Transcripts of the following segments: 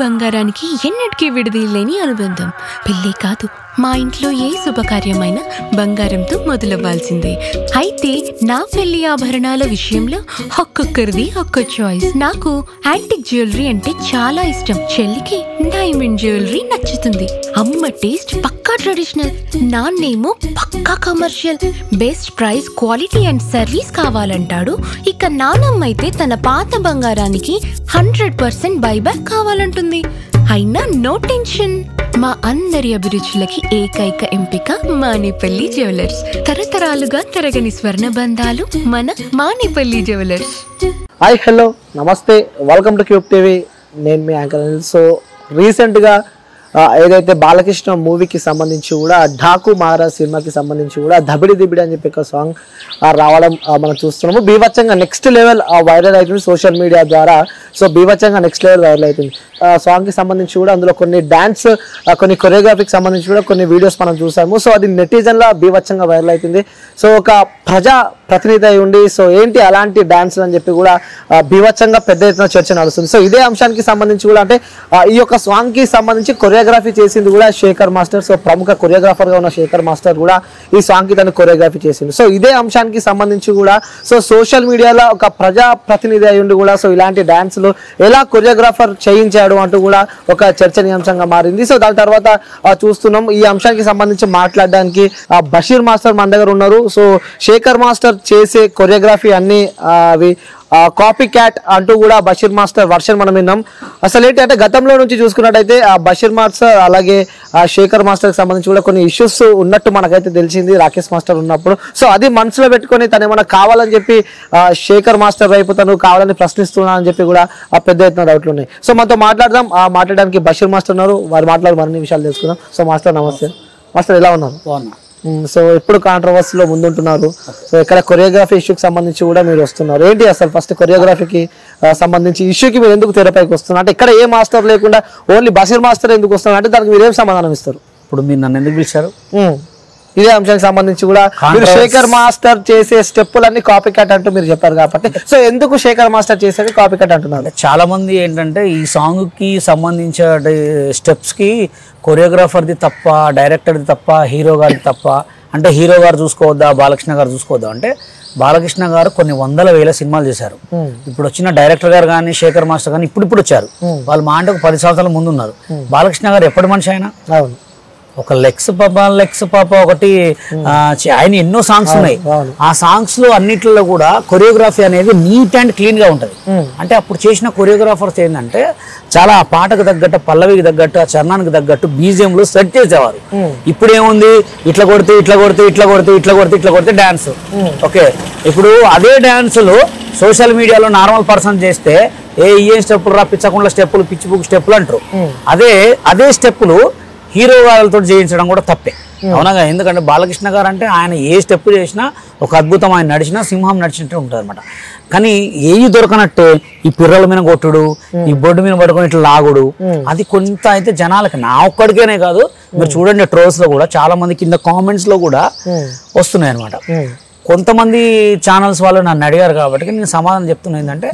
బంగారానికి ఎన్నటికీ విడదీయలేని అనుబంధం. పెళ్ళే కాదు, మా ఇంట్లో ఏ శుభకార్యమైనా బంగారంతో మొదలవ్వాల్సిందే. అయితే నా పెళ్లి ఆభరణాల విషయంలో ఒక్కొక్కరిది ఒక్కో చాయిస్. నాకు యాంటిక్ జ్యువెలరీ అంటే చాలా ఇష్టం. చెల్లికి డైమండ్ జ్యువెలరీ నచ్చుతుంది. అమ్మ టేస్ట్ పక్కా ట్రెడిషనల్, నాన్నేమో పక్కా commercial. Best price, quality and service కావాలంటాడు. ఇక నానమ్మ అయితే తన పాత బంగారానికి 100% బైబ్యాక్ కావాలంటుంది. అయినా నో టెన్షన్, మా అందరి అభిరుచులకి ఏకైక ఎంపిక మానేపల్లి జ్యువెలర్స్. తరతరాలుగా తరగని స్వర్ణ బంధాలు మన మానేపల్లి జ్యువెలర్స్. హాయ్, హలో, నమస్తే, వెల్కమ్ టు క్యూబ్ టీవీ. నేను మీ యాంకర్ అనిల్. సో రీసెంట్గా ఏదైతే బాలకృష్ణ మూవీకి సంబంధించి కూడా ఢాకు మహారాజ్ సినిమాకి సంబంధించి కూడా దబిడి దిబిడి అని చెప్పి ఒక సాంగ్ రావడం మనం చూస్తున్నాము. బీభత్సంగా నెక్స్ట్ లెవెల్ వైరల్ అవుతుంది సోషల్ మీడియా ద్వారా. సో బీభత్సంగా నెక్స్ట్ లెవెల్ వైరల్ అవుతుంది. సాంగ్కి సంబంధించి కూడా అందులో కొన్ని డ్యాన్స్, కొన్ని కొరియోగ్రఫీకి సంబంధించి కూడా కొన్ని వీడియోస్ మనం చూసాము. సో అది నెటిజన్లో బీభత్సంగా వైరల్ అవుతుంది. సో ఒక ప్రజా ప్రతినిధి అయి ఉండి సో ఏంటి అలాంటి డ్యాన్స్లు అని చెప్పి కూడా బీభత్సంగా పెద్ద ఎత్తున చర్చ నడుస్తుంది. సో ఇదే అంశానికి సంబంధించి కూడా అంటే ఈ యొక్క సాంగ్కి సంబంధించి కొరియోగ్రఫీ చేసింది కూడా శేఖర్ మాస్టర్. సో ప్రముఖ కొరియోగ్రాఫర్గా ఉన్న శేఖర్ మాస్టర్ కూడా ఈ సాంగ్కి తను కొరియోగ్రఫీ చేసింది. సో ఇదే అంశానికి సంబంధించి కూడా సో సోషల్ మీడియాలో ఒక ప్రజా ప్రతినిధి అయి ఉండి కూడా సో ఇలాంటి డ్యాన్స్లు ఎలా కొరియోగ్రాఫర్ చేయించాడు అంటూ కూడా ఒక చర్చనీయాంశంగా మారింది. సో దాని తర్వాత చూస్తున్నాం ఈ అంశానికి సంబంధించి మాట్లాడడానికి బషీర్ మాస్టర్ మన దగ్గర ఉన్నారు. సో శేఖర్ మాస్టర్ చేసే కొరియోగ్రఫీ అన్ని అవి కాపీ క్యాట్ అంటూ కూడా బషీర్ మాస్టర్ వర్షన్ మనం విన్నాం. అసలు ఏంటంటే గతంలో నుంచి చూసుకున్నట్టయితే ఆ బషీర్ మాస్టర్ అలాగే ఆ శేఖర్ మాస్టర్కి సంబంధించి కూడా కొన్ని ఇష్యూస్ ఉన్నట్టు మనకైతే తెలిసింది రాకేష్ మాస్టర్ ఉన్నప్పుడు. సో అది మనసులో పెట్టుకొని తను ఏమైనా కావాలని చెప్పి శేఖర్ మాస్టర్ వైపు తను కావాలని ప్రశ్నిస్తున్నా అని చెప్పి కూడా పెద్ద ఎత్తున డౌట్లు ఉన్నాయి. సో మనతో మాట్లాడదాం. మాట్లాడడానికి బషీర్ మాస్టర్ ఉన్నారు. వారు మాట్లాడి మరిన్ని విషయాలు తెలుసుకుందాం. సో మాస్టర్ నమస్తే. మాస్టర్ ఎలా ఉన్నారు? సో ఎప్పుడు కాంట్రవర్సీలో ముందుంటున్నారు. సో ఇక్కడ కొరియోగ్రఫీ ఇష్యూకి సంబంధించి కూడా మీరు వస్తున్నారు. ఏంటి అసలు ఫస్ట్ కొరియోగ్రఫీకి సంబంధించి ఇష్యూకి మీరు ఎందుకు తెరపైకి వస్తున్నారు? అంటే ఇక్కడ ఏ మాస్టర్ లేకుండా ఓన్లీ బషీర్ మాస్టర్ ఎందుకు వస్తున్నారు అంటే దానికి మీరు ఏం సమాధానం ఇస్తారు? ఇప్పుడు మీరు నన్ను ఎందుకు పిలిచారు? ఇదే అంశానికి సంబంధించి కూడా మీరు శేఖర్ మాస్టర్ చేసే స్టెప్పులన్నీ కాపీ కట్ అంటూ మీరు చెప్పారు కాబట్టి సో ఎందుకు శేఖర్ మాస్టర్ చేసేది కాపీ కట్ అంటున్నారు? చాలా మంది ఏంటంటే ఈ సాంగ్ కి సంబంధించిన స్టెప్స్ కి కొరియోగ్రాఫర్ది తప్ప, డైరెక్టర్ది తప్ప, హీరో గారిది తప్ప. అంటే హీరో గారు చూసుకోవద్దా, బాలకృష్ణ గారు చూసుకోవద్దా అంటే బాలకృష్ణ గారు కొన్ని వందల వేల సినిమాలు చేశారు. ఇప్పుడు వచ్చిన డైరెక్టర్ గారు కానీ శేఖర్ మాస్టర్ కానీ ఇప్పుడు వచ్చారు. వాళ్ళు మా అంటే ఒక 10 సంవత్సరాల ముందు ఉన్నారు. బాలకృష్ణ గారు ఎప్పటి మనిషి అయినా ఒక లెక్స్ పాప ఒకటి ఆయన ఎన్నో సాంగ్స్ ఉన్నాయి. ఆ సాంగ్స్ లో అన్నిట్లో కూడా కొరియోగ్రఫీ అనేది నీట్ అండ్ క్లీన్ గా ఉంటది. అంటే అప్పుడు చేసిన కొరియోగ్రాఫర్స్ ఏంటంటే చాలా ఆ పాటకు తగ్గట్టు, పల్లవికి తగ్గట్టు, ఆ చరణానికి తగ్గట్టు బీజిఎంలు సెట్ చేసేవారు. ఇప్పుడు ఏముంది, ఇట్లా కొడితే ఇట్లా కొడితే ఇట్లా కొడితే ఇట్లా కొడితే ఇట్లా కొడితే డాన్స్. ఓకే, ఇప్పుడు అదే డాన్సులు సోషల్ మీడియాలో నార్మల్ పర్సన్ చేస్తే ఏం స్టెప్పులు రాపించకుండా స్టెప్పులు పిచ్చి బుక్ స్టెప్పులు అంటారు. అదే స్టెప్పులు హీరో గారితో చేయించడం కూడా తప్పే, అవునగా. ఎందుకంటే బాలకృష్ణ గారు అంటే ఆయన ఏ స్టెప్ చేసినా ఒక అద్భుతం, ఆయన నడిచినా సింహం నడిచినట్టు ఉంటుంది అనమాట. కానీ ఏవి దొరకనట్టే ఈ పిర్రల మీద కొట్టుడు, ఈ బొడ్డు మీద పట్టుకొని ఇట్లా లాగుడు, అది కొంత అయితే జనాలకి, నా ఒక్కడికేనే కాదు, మీరు చూడండి ట్రోల్స్ లో కూడా చాలా మంది కింద కామెంట్స్ లో కూడా వస్తున్నాయి అనమాట. కొంతమంది ఛానల్స్ వాళ్ళు నన్ను అడిగారు కాబట్టి నేను సమాధానం చెప్తున్నా ఏంటంటే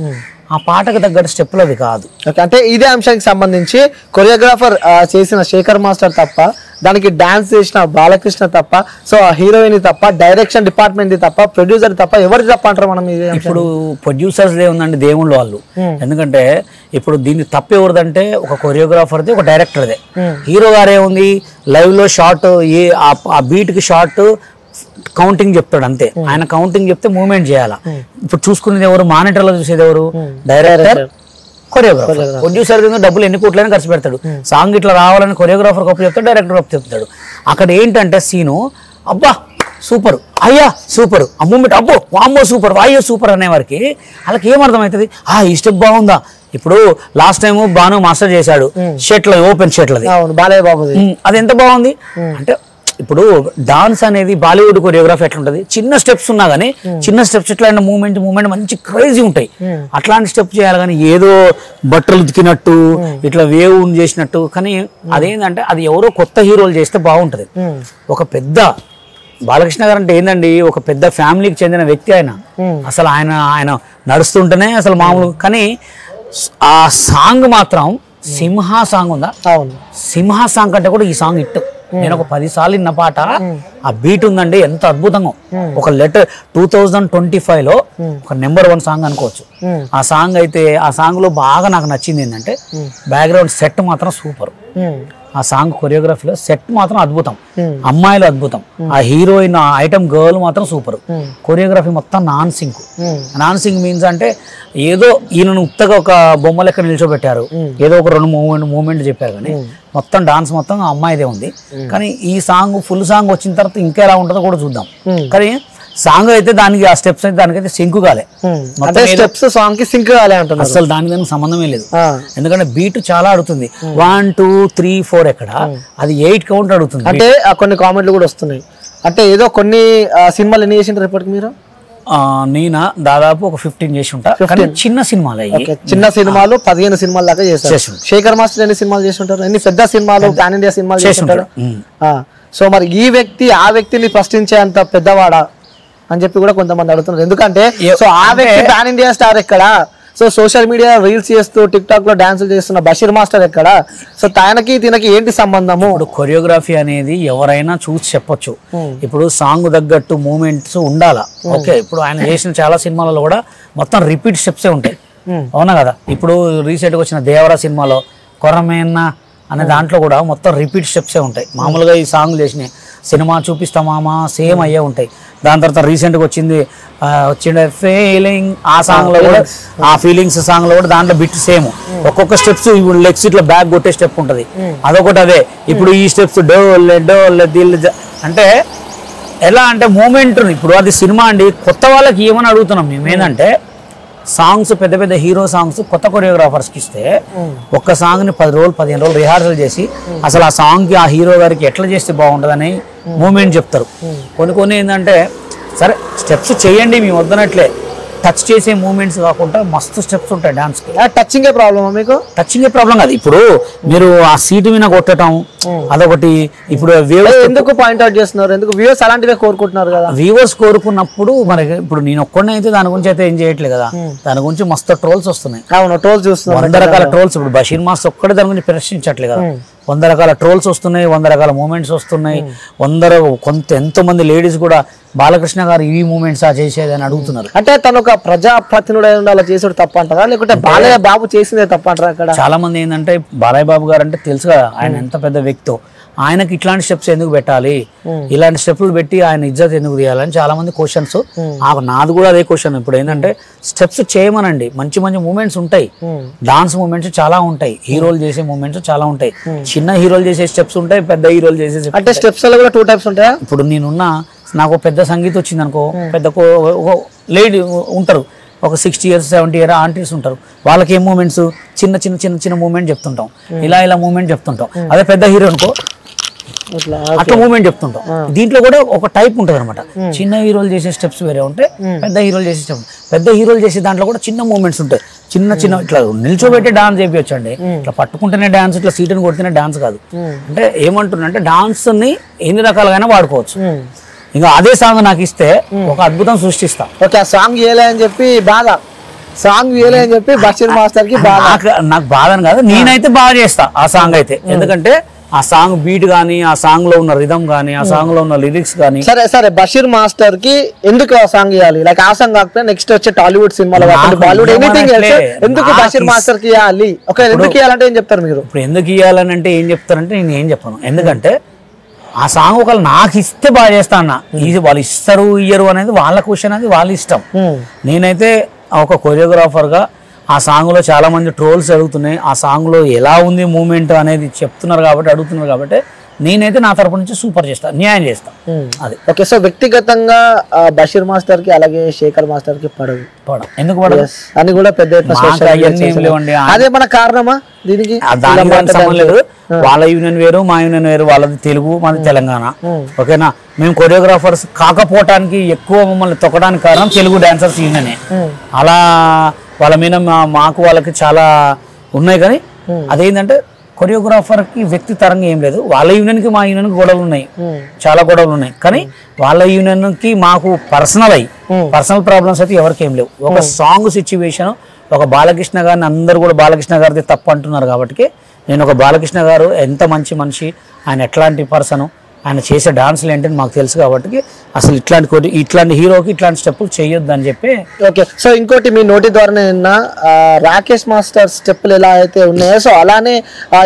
ఆ పాటకు తగ్గట్టు స్టెప్పులు అది కాదు. అంటే ఇదే అంశానికి సంబంధించి కొరియోగ్రాఫర్ చేసిన శేఖర్ మాస్టర్ తప్ప, దానికి డాన్స్ చేసిన బాలకృష్ణ తప్ప, సో హీరోయిన్ తప్ప, డైరెక్షన్ డిపార్ట్మెంట్ తప్ప, ప్రొడ్యూసర్ తప్ప, ఎవరికి తప్ప అంటారు మనం? ఇప్పుడు ప్రొడ్యూసర్స్ ఏముందండి, దేవుళ్ళు వాళ్ళు. ఎందుకంటే ఇప్పుడు దీన్ని తప్పు ఎవరిదంటే ఒక కొరియోగ్రాఫర్ది, ఒక డైరెక్టర్దే. హీరో గారు ఏముంది, లైవ్ లో షార్ట్ ఆ బీట్ కి షార్ట్ కౌంటింగ్ చెప్తాడు అంతే. ఆయన కౌంటింగ్ చెప్తే మూవ్మెంట్ చేయాలా. ఇప్పుడు చూసుకునేది ఎవరు, మానిటర్ లో చూసేది ఎవరు? Director, choreographer. ప్రొడ్యూసర్ డబ్బులు ఎన్ని కోట్లైనా ఖర్చు పెడతాడు. సాంగ్ ఇట్లా రావాలని కొరియోగ్రాఫర్ గొప్ప చెప్తాడు, డైరెక్టర్ గొప్ప చెప్తాడు. అక్కడ ఏంటంటే సీను అబ్బా సూపర్, అయ్యా సూపర్, ఆ మూమెంట్ అబ్బో వామ్మో సూపర్, అయ్యో సూపర్ అనేవారికి వాళ్ళకి ఏమర్థమవుతుంది? ఈ స్టెప్ బాగుందా. ఇప్పుడు లాస్ట్ టైం భాను మాస్టర్ చేశాడు షర్ట్ల, ఓపెన్ షర్ట్లది, బాలయ్య బాబు, అది ఎంత బాగుంది. అంటే ఇప్పుడు డాన్స్ అనేది బాలీవుడ్ కొరియోగ్రఫీ ఎట్లా ఉంటుంది, చిన్న స్టెప్స్ ఉన్నా కానీ చిన్న స్టెప్స్ ఇట్లా మూమెంట్ మంచి క్రేజీ ఉంటాయి. అట్లాంటి స్టెప్ చేయాలి కానీ ఏదో బట్టలు ఉతికినట్టు ఇట్లా వేవ్ చేసినట్టు. కానీ అదేంటంటే అది ఎవరో కొత్త హీరోలు చేస్తే బాగుంటది. ఒక పెద్ద బాలకృష్ణ గారు అంటే ఏందండి, ఒక పెద్ద ఫ్యామిలీకి చెందిన వ్యక్తి ఆయన. అసలు ఆయన నడుస్తుంటేనే అసలు మామూలు. కానీ ఆ సాంగ్ మాత్రం సింహ సాంగ్ ఉందా, అవును సింహ సాంగ్ కంటే కూడా ఈ సాంగ్ హిట్. నేను ఒక 10 సార్లు విన్న పాట, ఆ బీట్ ఉందండి ఎంత అద్భుతంగా. ఒక లెటర్ 2025 లో ఒక నెంబర్ 1 సాంగ్ అనుకోవచ్చు. ఆ సాంగ్ అయితే, ఆ సాంగ్ లో బాగా నాకు నచ్చింది ఏంటంటే బ్యాక్గ్రౌండ్ సెట్ మాత్రం సూపర్. ఆ సాంగ్ కొరియోగ్రఫీలో సెట్ మాత్రం అద్భుతం, అమ్మాయిలు అద్భుతం, ఆ హీరోయిన్ ఐటమ్ గర్ల్ మాత్రం సూపర్. కొరియోగ్రఫీ మొత్తం non sync. Non sync means అంటే ఏదో ఈయనను ఉత్తగా ఒక బొమ్మ లెక్క నిల్చోబెట్టారు, ఏదో ఒక 2 మూమెంట్లు చెప్పారు, కానీ మొత్తం డాన్స్ మొత్తం అమ్మాయిదే ఉంది. కానీ ఈ సాంగ్ ఫుల్ సాంగ్ వచ్చిన తర్వాత ఇంకా ఎలా ఉంటుందో కూడా చూద్దాం. కానీ సాంగ్ అయితే దానికి, ఆ స్టెప్స్ అయితే దానికైతే సింక్ కాలే, స్టెప్స్ సాంగ్ కి సింక్ కాలే అంటున్నారు. అసలు దానికి సంబంధమే లేదు. ఎందుకంటే బీట్ చాలా అడుగుతుంది. 1 2 3 4 ఎక్కడ, అది 8 కౌంట్ అడుగుతుంది. అంటే కొన్ని కామెంట్లు కూడా వస్తున్నాయి. అంటే ఏదో కొన్ని సినిమాలు ఎన్ని చేసింటారు ఇప్పటికి మీరు? నేనా దాదాపు ఒక 15 చేసి ఉంటా, కానీ చిన్న సినిమాలు అయ్యి, చిన్న సినిమాలు 15 సినిమాల దాకా చేస్తారు. శేఖర్ మాస్టర్ ఎన్ని సినిమాలు చేసి ఉంటారు? ఎన్ని పెద్ద సినిమాలు, పాన్ ఇండియా సినిమాలు చేసి ఉంటారు. సో మరి ఈ వ్యక్తి ఆ వ్యక్తిని ప్రశ్నించే అంత పెద్దవాడా అని చెప్పి కూడా కొంతమంది అడుగుతున్నారు. ఎందుకంటే సో ఆ వ్యక్తి పాన్ ఇండియా స్టార్ ఎక్కడ, సో సోషల్ మీడియా రీల్స్ చేస్తూ టిక్ టాక్ లో డాన్సులు చేస్తున్న బషీర్ మాస్టర్ ఎక్కడ, సో తనకి తినకి ఏంటి సంబంధము? ఇప్పుడు కొరియోగ్రఫీ అనేది ఎవరైనా చూసి చెప్పొచ్చు. ఇప్పుడు సాంగ్ తగ్గట్టు మూమెంట్స్ ఉండాలా. ఓకే, ఇప్పుడు ఆయన చేసిన చాలా సినిమాలలో కూడా మొత్తం రిపీట్ స్టెప్సే ఉంటాయి, అవునా కదా. ఇప్పుడు రీసెంట్గా వచ్చిన దేవరా సినిమాలో కొరమేన్న అనే దాంట్లో కూడా మొత్తం రిపీట్ స్టెప్సే ఉంటాయి. మామూలుగా ఈ సాంగ్ చేసిన సినిమా చూపిస్తామా సేమ్ అయ్యే ఉంటాయి. దాని తర్వాత రీసెంట్గా వచ్చిండే ఫీలింగ్, ఆ సాంగ్ లో కూడా, ఆ ఫీలింగ్స్ సాంగ్ లో కూడా దాంట్లో బిట్ సేమ్. ఒక్కొక్క స్టెప్స్ ఇప్పుడు లెగ్స్ ఇట్లా బ్యాక్ కొట్టే స్టెప్ ఉంటది, అదొకటి అదే. ఇప్పుడు ఈ స్టెప్స్ డోల్ డోల్ దిల్ అంటే ఎలా అంటే మూమెంట్. ఇప్పుడు అది సినిమా అండి, కొత్త వాళ్ళకి ఏమని అడుగుతున్నాం మేము ఏంటంటే, సాంగ్స్ పెద్ద పెద్ద హీరో సాంగ్స్ కొత్త కొరియోగ్రాఫర్స్కి ఇస్తే ఒక్క సాంగ్ని 10 రోజులు 15 రోజులు రిహార్సల్ చేసి అసలు ఆ సాంగ్కి ఆ హీరో గారికి ఎట్లా చేస్తే బాగుంటుందని మూమెంట్ చెప్తారు. కొన్ని ఏంటంటే సరే స్టెప్స్ చేయండి మేము వద్దనట్లే, టచ్ చేసే మూమెంట్స్ కాకుండా మస్తు స్టెప్స్ ఉంటాయి డాన్స్కి. టచింగే ప్రాబ్లమా మీకు? టచింగే ప్రాబ్లం కాదు. ఇప్పుడు మీరు ఆ సీటు మీద కొట్టడం అదొకటి. ఇప్పుడు ఎందుకు పాయింట్ అవుట్ చేస్తున్నారు? ఎందుకు వ్యూవర్స్ అలాంటివే కోరుకుంటున్నారు కదా? వ్యూవర్స్ కోరుకున్నప్పుడు మరి ఇప్పుడు నేను ఒక్కడిని అయితే దాని గురించి అయితే ఏం చేయట్లేదు కదా, దాని గురించి మస్తు ట్రోల్స్ వస్తున్నాయి. అవును, ట్రోల్స్ చూస్తున్నాం, 100 రకాల ట్రోల్స్. ఇప్పుడు బషీర్ మాస్టర్ ఒక్కడే దాని గురించి ప్రశ్నించట్లేదు కదా, 100 రకాల ట్రోల్స్ వస్తున్నాయి, 100 రకాల మూమెంట్స్ వస్తున్నాయి. ఎంతో మంది లేడీస్ కూడా బాలకృష్ణ గారు ఈ మూమెంట్స్ చేసేది అని అడుగుతున్నారు. అంటే తను ఒక ప్రజాప్రతినిధి అలా చేసాడు తప్ప అంటారా, లేకుంటే బాలయ్య బాబు చేసిందే తప్ప అంటారా? అక్కడ చాలా మంది ఏంటంటే బాలయ్య బాబు గారు అంటే తెలుసు కదా ఆయన ఎంత పెద్ద వ్యక్తో, ఆయనకి ఇట్లాంటి స్టెప్స్ ఎందుకు పెట్టాలి, ఇలాంటి స్టెప్లు పెట్టి ఆయన ఇజ్జత్ ఎందుకు తీయాలని చాలా మంది క్వశ్చన్స్. నాది కూడా అదే క్వశ్చన్. ఇప్పుడు ఏంటంటే స్టెప్స్ చేయమనండి, మంచి మంచి మూమెంట్స్ ఉంటాయి, డాన్స్ మూమెంట్స్ చాలా ఉంటాయి, హీరోలు చేసే మూమెంట్స్ చాలా ఉంటాయి, చిన్న హీరోలు చేసే స్టెప్స్ ఉంటాయి, పెద్ద హీరోలు చేసే. అంటే స్టెప్స్ లో కూడా 2 టైప్స్ ఉంటాయా? ఇప్పుడు నాకు పెద్ద సంగీతం వచ్చింది అనుకో, పెద్ద లేడీ ఉంటారు, ఒక 60 years 70 years ఆంటీస్ ఉంటారు, వాళ్ళకి ఏం మూమెంట్స్ చిన్న చిన్న చిన్న చిన్న మూమెంట్ చెప్తుంటాం, ఇలా మూమెంట్ చెప్తుంటాం. అదే పెద్ద హీరో అనుకో అట్లా మూమెంట్ చెప్తుంటాం. దీంట్లో కూడా ఒక టైప్ ఉంటుంది అనమాట. చిన్న హీరోలు చేసే స్టెప్స్ వేరే ఉంటాయి, పెద్ద హీరోలు చేసే స్టెప్స్. పెద్ద హీరోలు చేసే దాంట్లో కూడా చిన్న మూమెంట్స్ ఉంటాయి, చిన్న చిన్న ఇట్లా నిల్చోబెట్టి డాన్స్ చేయించచ్చు అండి. ఇట్లా పట్టుకుంటేనే డాన్స్, ఇట్లా సీటుని కొడితేనే డాన్స్ కాదు. అంటే ఏమంటున్నా అంటే డాన్స్ ని ఎన్ని రకాలుగానే వాడుకోవచ్చు. ఇంకా అదే సాంగ్ నాకు ఇస్తే ఒక అద్భుతం సృష్టిస్తా. ఓకే, ఆ సాంగ్ వేయలే అని చెప్పి బాధ, సాంగ్ వేయలే అని చెప్పి బషీర్ మాస్టర్ కి నాకు బాధ అని కాదు, నేనైతే బాగా చేస్తా ఆ సాంగ్ అయితే. ఎందుకంటే ఆ సాంగ్ బీట్ గానీ, ఆ సాంగ్ లో ఉన్న రిథమ్ గానీ, ఆ సాంగ్ లో ఉన్న లిరిక్స్ గానీ. సరే బషీర్ మాస్టర్ కి ఎందుకు ఆ సాంగ్ ఇవ్వాలి? లైక్ ఆ సాంగ్ కాకపోతే నెక్స్ట్ వచ్చే టాలీవుడ్ సినిమాలో బాలీవుడ్ ఎనీథింగ్ ఎందుకు బషీర్ మాస్టర్ కి ఇవ్వాలి? ఎందుకు ఇవ్వాలంటే ఏం చెప్తారు మీరు? ఇప్పుడు ఎందుకు ఇవ్వాలని అంటే ఏం చెప్తారంటే నేను ఏం చెప్పను. ఎందుకంటే ఆ సాంగ్ ఒకళ్ళు నాకు ఇస్తే బాగా చేస్తా అన్న, ఇది వాళ్ళు ఇస్తారు ఇయ్యరు అనేది వాళ్ళ క్వశ్చన్, అది వాళ్ళ ఇష్టం. నేనైతే ఒక కొరియోగ్రాఫర్గా ఆ సాంగ్లో చాలా మంది ట్రోల్స్ అడుగుతున్నాయి, ఆ సాంగ్లో ఎలా ఉంది మూమెంట్ అనేది చెప్తున్నారు కాబట్టి అడుగుతున్నారు కాబట్టి నేనైతే నా తరపు నుంచి సూపర్ చేస్తా, న్యాయం చేస్తా. అది ఓకే. సో వ్యక్తిగతంగా బషీర్ మాస్టర్ కి అలాగే శేఖర్ మాస్టర్ కి పడదు, ఎందుకు పడదు అని కూడా పెద్ద అదే మన కారణమా దీనికి? దానికి సంబంధం లేదు. వాళ్ళ యూనియన్ వేరు, మా యూనియన్ వేరు, వాళ్ళది తెలుగు, మాది తెలంగాణ. ఓకేనా, మేము కొరియోగ్రాఫర్స్ కాకపోవటానికి ఎక్కువ మమ్మల్ని తొక్కడానికి కారణం తెలుగు డాన్సర్స్ యూనియనే. అలా వాళ్ళ మీద మాకు వాళ్ళకి చాలా ఉన్నాయి. కానీ అదేంటంటే కొరియోగ్రాఫర్కి వ్యక్తి తరంగా ఏం లేదు. వాళ్ళ యూనియన్కి మా యూనియన్కి గొడవలు ఉన్నాయి, చాలా గొడవలు ఉన్నాయి. కానీ వాళ్ళ యూనియన్కి మాకు పర్సనల్ ప్రాబ్లమ్స్ అయితే ఎవరికి ఏం లేవు. ఒక సాంగ్ సిచ్యువేషన్, ఒక బాలకృష్ణ గారిని అందరూ కూడా బాలకృష్ణ గారిది తప్పు అంటున్నారు కాబట్టి నేను ఒక బాలకృష్ణ గారు ఎంత మంచి మనిషి, ఆయన ఎట్లాంటి పర్సన్, ఆయన చేసే డాన్సులు ఏంటని మాకు తెలుసు కాబట్టి అసలు ఇట్లాంటి హీరోకి ఇట్లాంటి స్టెప్పులు చేయొద్దు అని చెప్పి. ఓకే, సో ఇంకోటి మీ నోటి ద్వారా నిన్న రాకేష్ మాస్టర్ స్టెప్పులు ఎలా అయితే ఉన్నాయో సో అలానే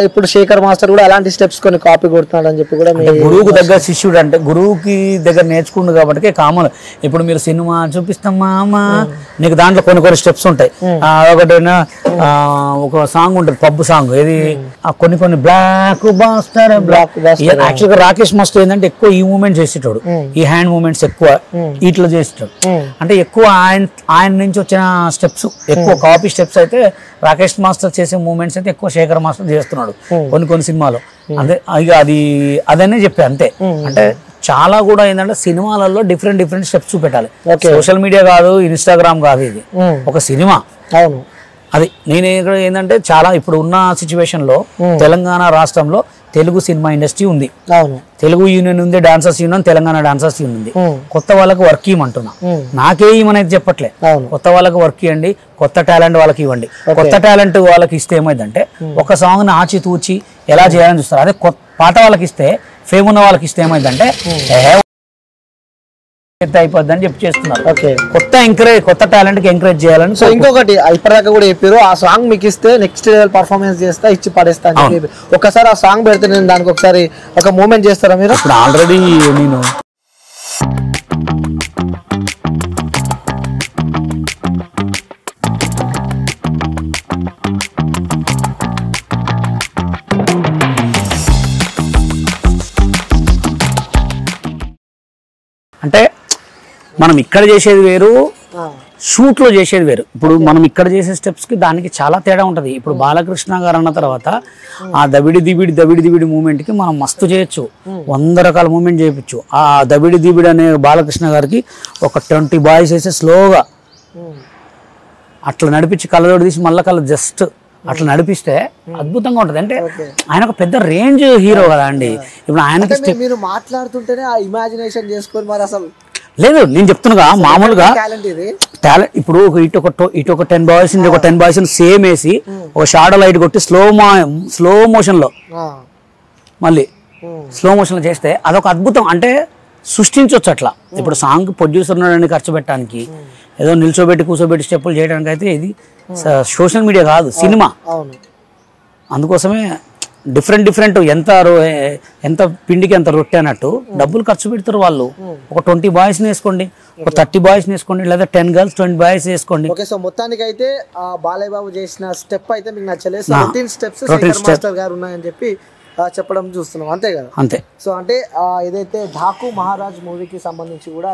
ఇప్పుడు శేఖర్ మాస్టర్ కూడా అలాంటి స్టెప్స్ కొన్ని కాపీ కొడుతున్నాడు అని చెప్పి కూడా గురువుకు దగ్గర శిష్యుడు, అంటే గురువుకి దగ్గర నేర్చుకుండు కాబట్టి కామన్. ఇప్పుడు మీరు సినిమా చూపిస్తామా అమ్మా, నీకు దాంట్లో కొన్ని స్టెప్స్ ఉంటాయి. ఒకటైనా ఒక సాంగ్ ఉంటుంది, పబ్బు సాంగ్, ఏది కొన్ని బ్లాక్ బాస్టర్ యాక్చువల్గా రాకేష్ మాస్టర్ ఏంటంటే ఎక్కువ ఈ మూమెంట్ చేసేటాడు, ఈ హ్యాండ్ మూమెంట్స్ ఎక్కువ ఇట్లా చేసేటాడు. అంటే ఎక్కువ ఆయన నుంచి వచ్చిన స్టెప్స్, ఎక్కువ కాపీ స్టెప్స్ అయితే రాకేష్ మాస్టర్ చేసే మూమెంట్స్ అయితే ఎక్కువ శేఖర్ మాస్టర్ చేస్తున్నాడు కొన్ని సినిమాలో. అదే ఇక అదనే చెప్పా అంతే. అంటే చాలా కూడా ఏంటంటే సినిమాలలో డిఫరెంట్ స్టెప్స్ చూపెట్టాలి. సోషల్ మీడియా కాదు, ఇన్స్టాగ్రామ్ కాదు, ఇది ఒక సినిమా. అవును, అది నేను ఇక్కడ ఏంటంటే చాలా ఇప్పుడు ఉన్న సిచ్యువేషన్ లో తెలంగాణ రాష్ట్రంలో తెలుగు సినిమా ఇండస్ట్రీ ఉంది, తెలుగు యూనియన్ ఉంది, dancers union, Telangana dancers union ఉంది. కొత్త వాళ్ళకి వర్క్ ఇవ్వమంటున్నా, నాకే ఇవ్వమనేది చెప్పట్లే, కొత్త వాళ్ళకి వర్క్ ఇవ్వండి, కొత్త టాలెంట్ వాళ్ళకి ఇవ్వండి. కొత్త టాలెంట్ వాళ్ళకి ఇస్తే ఏమైందంటే ఒక సాంగ్ ని ఆచితూచి ఎలా చేయాలని చూస్తారు. అదే పాత వాళ్ళకి ఇస్తే, ఫేమ్ ఉన్న వాళ్ళకి ఇస్తే ఏమైందంటే అయిపోద్ది అని చెప్పి చేస్తున్నారు. కొత్త టాలెంట్ కి ఎంకరేజ్ చేయాలని. సో ఇంకొకటి ఇప్పటిదాకా కూడా చెప్పారు, ఆ సాంగ్ మీకు ఇస్తే నెక్స్ట్ లెవెల్ పర్ఫార్మెన్స్ చేస్తా, ఇచ్చి పడేస్తా అని చెప్పి. ఒకసారి ఆ సాంగ్ పెడితే నేను దానికి ఒకసారి ఒక మూమెంట్ చేస్తారా మీరు? ఇప్పుడు ఆల్రెడీ నేను అంటే మనం ఇక్కడ చేసేది వేరు, షూట్ లో చేసేది వేరు. ఇప్పుడు మనం ఇక్కడ చేసే స్టెప్స్ కి దానికి చాలా తేడా ఉంటది. ఇప్పుడు బాలకృష్ణ గారు అన్న తర్వాత ఆ దబిడి దిబిడి మూమెంట్ కి మనం మస్తు చేయొచ్చు, 100 రకాల మూమెంట్ చేయొచ్చు. ఆ దబిడి దిబిడి అనే బాలకృష్ణ గారికి ఒక 20 బాయ్స్ వేసే స్లోగా అట్లా నడిపించి కళ్ళజోడు తీసి మళ్ళీ జస్ట్ అట్లా నడిపిస్తే అద్భుతంగా ఉంటది. అంటే ఆయన ఒక పెద్ద రేంజ్ హీరో కదా అండి. ఇప్పుడు ఆయనకి మీరు మాట్లాడుతుంటేనే ఆ ఇమాజినేషన్ చేసుకొని మరి అసలు లేదు, నేను చెప్తున్నా మామూలుగా టాలెంట్. ఇప్పుడు ఇటు ఒక 10 బాయ్స్ ఒక 10 బాయ్స్ సేమ్ వేసి ఒక షాడో లైట్ కొట్టి స్లో మోషన్ లో మళ్ళీ స్లో మోషన్ లో చేస్తే అదొక అద్భుతం. అంటే సృష్టించవచ్చు అట్లా. ఇప్పుడు సాంగ్ ప్రొడ్యూసర్ ఉన్నాడని ఖర్చు పెట్టడానికి, ఏదో నిల్చోబెట్టి కూర్చోబెట్టి స్టెప్పులు చేయడానికి అయితే ఇది సోషల్ మీడియా కాదు, సినిమా. అందుకోసమే డిఫరెంట్ ఎంత పిండికి ఎంత రొట్టె అన్నట్టు డబ్బులు ఖర్చు పెడతారు వాళ్ళు. ఒక 20 బాయ్స్ వేసుకోండి, ఒక 30 బాయ్స్ వేసుకోండి, లేదా 10 గర్ల్స్ 20 బాయ్స్ వేసుకోండి. ఓకే, సో మొత్తానికి అయితే బాలయ్య బాబు చేసిన స్టెప్ అయితే మీకు నచ్చలేదు. 13 స్టెప్స్ మాస్టర్ గారు ఉన్నాయని చెప్పి చెప్పడం చూస్తున్నాం, అంతే కదా? అంతే. సో అంటే ఏదైతే ఢాకు మహారాజ్ మూవీకి సంబంధించి కూడా